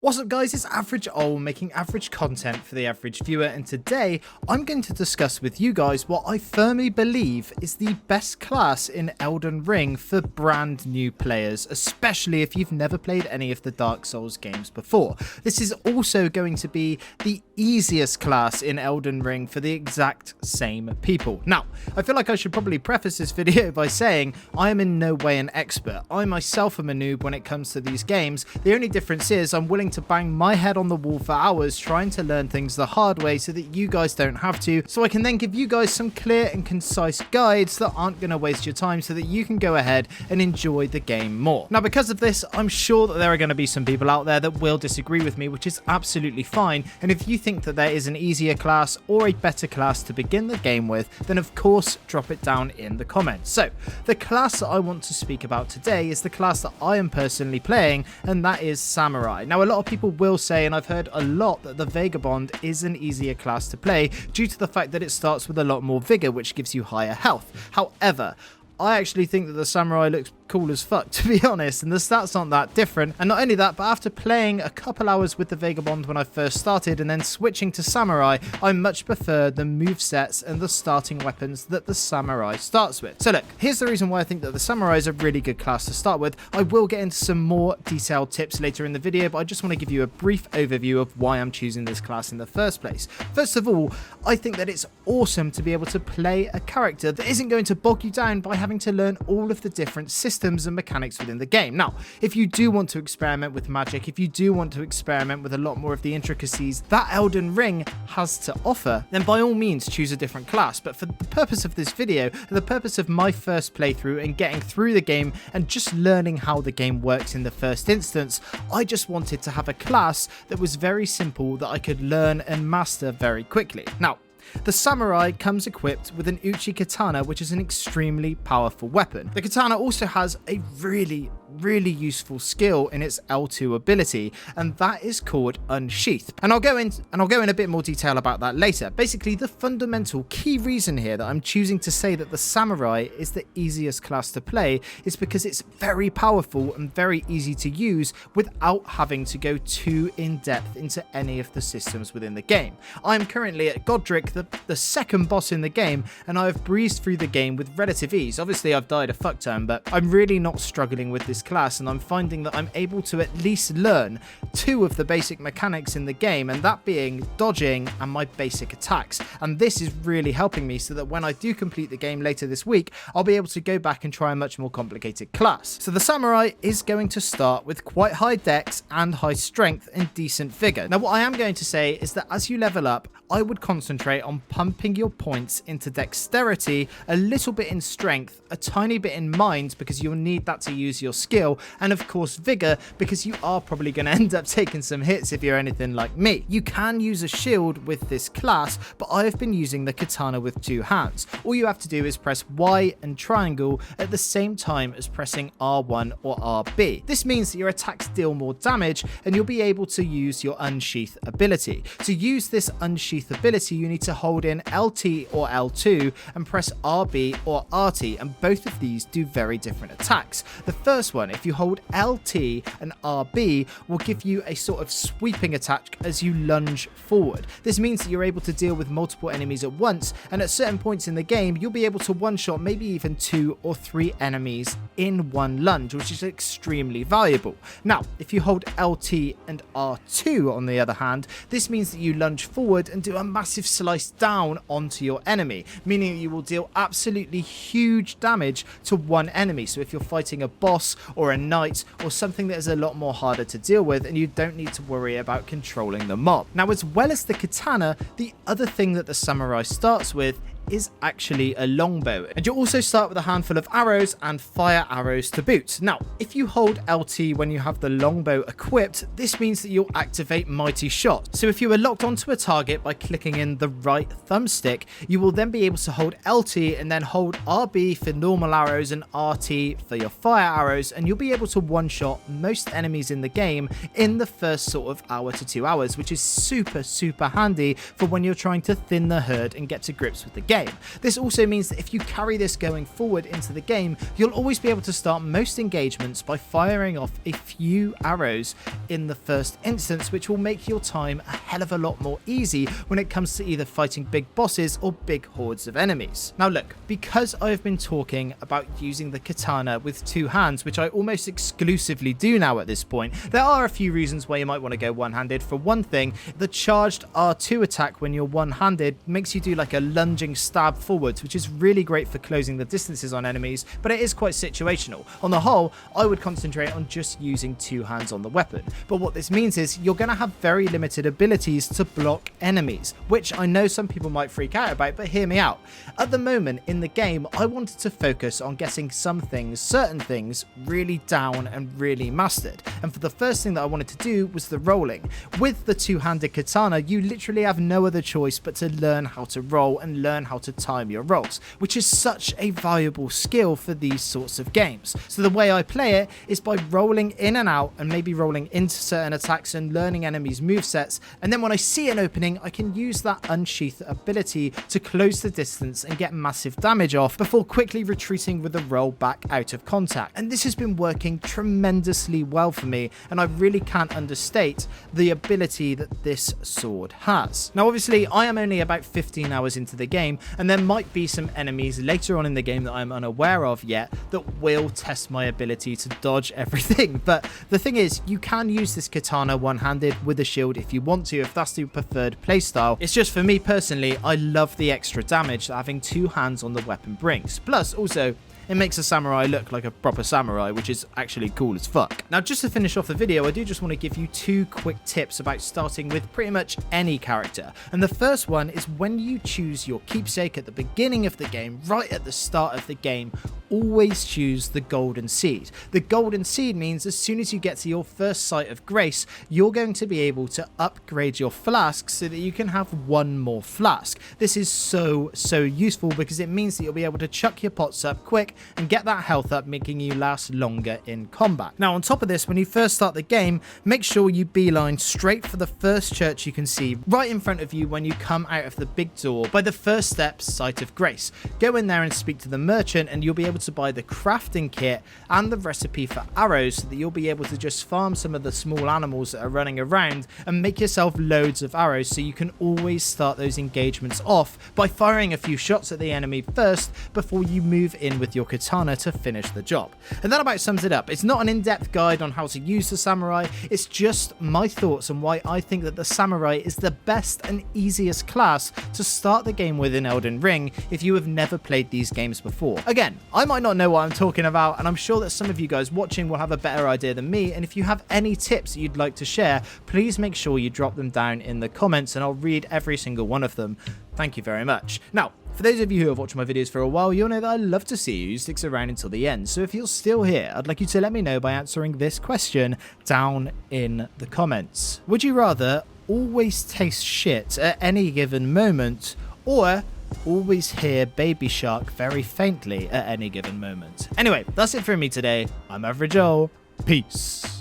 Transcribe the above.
What's up guys, it's Average Ol making average content for the average viewer, and today I'm going to discuss with you guys what I firmly believe is the best class in Elden Ring for brand new players, especially if you've never played any of the Dark Souls games before. This is also going to be the easiest class in Elden Ring for the exact same people. Now, I feel like I should probably preface this video by saying I am in no way an expert. I myself am a noob when it comes to these games. The only difference is I'm willing to bang my head on the wall for hours trying to learn things the hard way so that you guys don't have to, so I can then give you guys some clear and concise guides that aren't going to waste your time so that you can go ahead and enjoy the game more. Now, because of this, I'm sure that there are going to be some people out there that will disagree with me, which is absolutely fine, and if you think that there is an easier class or a better class to begin the game with, then of course drop it down in the comments. So the class that I want to speak about today is the class that I am personally playing, and that is Samurai. Now, a lot of people will say, and I've heard a lot, that the Vagabond is an easier class to play due to the fact that it starts with a lot more vigor, which gives you higher health. However, I actually think that the Samurai looks cool as fuck, to be honest, and the stats aren't that different. And not only that, but after playing a couple hours with the Vagabond when I first started and then switching to Samurai, I much prefer the movesets and the starting weapons that the Samurai starts with. So look, here's the reason why I think that the Samurai is a really good class to start with. I will get into some more detailed tips later in the video, but I just want to give you a brief overview of why I'm choosing this class in the first place. First of all, I think that it's awesome to be able to play a character that isn't going to bog you down by having to learn all of the different systems and mechanics within the game. Now, if you do want to experiment with magic, if you do want to experiment with a lot more of the intricacies that Elden Ring has to offer, then by all means choose a different class. But for the purpose of this video, for the purpose of my first playthrough and getting through the game and just learning how the game works in the first instance, I just wanted to have a class that was very simple that I could learn and master very quickly. Now, the Samurai comes equipped with an Uchi Katana, which is an extremely powerful weapon. The Katana also has a really useful skill in its L2 ability, and that is called Unsheath. And I'll go in a bit more detail about that later. Basically, the fundamental key reason here that I'm choosing to say that the Samurai is the easiest class to play is because it's very powerful and very easy to use without having to go too in depth into any of the systems within the game. I'm currently at Godric, the second boss in the game, and I have breezed through the game with relative ease. Obviously, I've died a fuck ton, but I'm really not struggling with this class, and I'm finding that I'm able to at least learn two of the basic mechanics in the game, and that being dodging and my basic attacks. And this is really helping me so that when I do complete the game later this week, I'll be able to go back and try a much more complicated class. So the Samurai is going to start with quite high dex and high strength and decent vigor. Now, what I am going to say is that as you level up, I would concentrate on pumping your points into dexterity, a little bit in strength, a tiny bit in mind because you'll need that to use your skill, and of course vigor because you are probably going to end up taking some hits if you're anything like me. You can use a shield with this class, but I have been using the Katana with two hands. All you have to do is press Y and triangle at the same time as pressing R1 or RB. This means that your attacks deal more damage and you'll be able to use your Unsheath ability. To use this Unsheath ability, you need to hold in LT or L2 and press RB or RT, and both of these do very different attacks. The first one, if you hold LT and RB, will give you a sort of sweeping attack as you lunge forward. This means that you're able to deal with multiple enemies at once, and at certain points in the game, you'll be able to one-shot maybe even 2 or 3 enemies in one lunge, which is extremely valuable. Now, if you hold LT and R2 on the other hand, this means that you lunge forward and do a massive slice down onto your enemy, meaning that you will deal absolutely huge damage to one enemy. So if you're fighting a boss or a knight or something that is a lot more harder to deal with, and you don't need to worry about controlling the mob. Now, as well as the Katana, the other thing that the Samurai starts with is actually a longbow, and you'll also start with a handful of arrows and fire arrows to boot. Now, if you hold LT when you have the longbow equipped, this means that you'll activate Mighty Shot. So if you are locked onto a target by clicking in the right thumbstick, you will then be able to hold LT and then hold RB for normal arrows and RT for your fire arrows, and you'll be able to one-shot most enemies in the game in the first sort of hour to 2 hours, which is super handy for when you're trying to thin the herd and get to grips with the game. game. This also means that if you carry this going forward into the game, you'll always be able to start most engagements by firing off a few arrows in the first instance, which will make your time a hell of a lot more easy when it comes to either fighting big bosses or big hordes of enemies. Now look, because I've been talking about using the katana with two hands, which I almost exclusively do now at this point, there are a few reasons why you might want to go one-handed. For one thing, the charged R2 attack when you're one-handed makes you do like a lunging stab forwards, which is really great for closing the distances on enemies, but it is quite situational. On the whole, I would concentrate on just using two hands on the weapon, but what this means is you're going to have very limited abilities to block enemies, which I know some people might freak out about, but hear me out. At the moment in the game, I wanted to focus on getting some things, certain things, really down and really mastered, and for the first thing that I wanted to do was the rolling. With the two-handed katana, you literally have no other choice but to learn how to roll and learn how to time your rolls, which is such a valuable skill for these sorts of games. So the way I play it is by rolling in and out and maybe rolling into certain attacks and learning enemies' movesets, and then when I see an opening, I can use that unsheath ability to close the distance and get massive damage off before quickly retreating with a roll back out of contact. And this has been working tremendously well for me, and I really can't understate the ability that this sword has. Now obviously I am only about 15 hours into the game, and there might be some enemies later on in the game that I'm unaware of yet that will test my ability to dodge everything, but the thing is, you can use this katana one-handed with a shield if you want to, if that's the preferred playstyle. It's just for me personally, I love the extra damage that having two hands on the weapon brings. Plus also, it makes a samurai look like a proper samurai, which is actually cool as fuck. Now, just to finish off the video, I do just want to give you two quick tips about starting with pretty much any character. And the first one is when you choose your keepsake at the beginning of the game, right at the start of the game, always choose the golden seed. The golden seed means as soon as you get to your first sight of grace, you're going to be able to upgrade your flask so that you can have one more flask. This is so useful because it means that you'll be able to chuck your pots up quick and get that health up, making you last longer in combat. Now on top of this, when you first start the game, make sure you beeline straight for the first church you can see right in front of you when you come out of the big door by the first step, Sight of Grace. Go in there and speak to the merchant, and you'll be able to buy the crafting kit and the recipe for arrows so that you'll be able to just farm some of the small animals that are running around and make yourself loads of arrows, so you can always start those engagements off by firing a few shots at the enemy first before you move in with your katana to finish the job. And that about sums it up. It's not an in-depth guide on how to use the samurai, it's just my thoughts on why I think that the samurai is the best and easiest class to start the game with in Elden Ring if you have never played these games before. Again, I might not know what I'm talking about, and I'm sure that some of you guys watching will have a better idea than me, and if you have any tips you'd like to share, please make sure you drop them down in the comments and I'll read every single one of them. Thank you very much. Now, for those of you who have watched my videos for a while, you'll know that I love to see who sticks around until the end, so if you're still here, I'd like you to let me know by answering this question down in the comments. Would you rather always taste shit at any given moment, or always hear Baby Shark very faintly at any given moment? Anyway, that's it from me today. I'm Average Joel. Peace.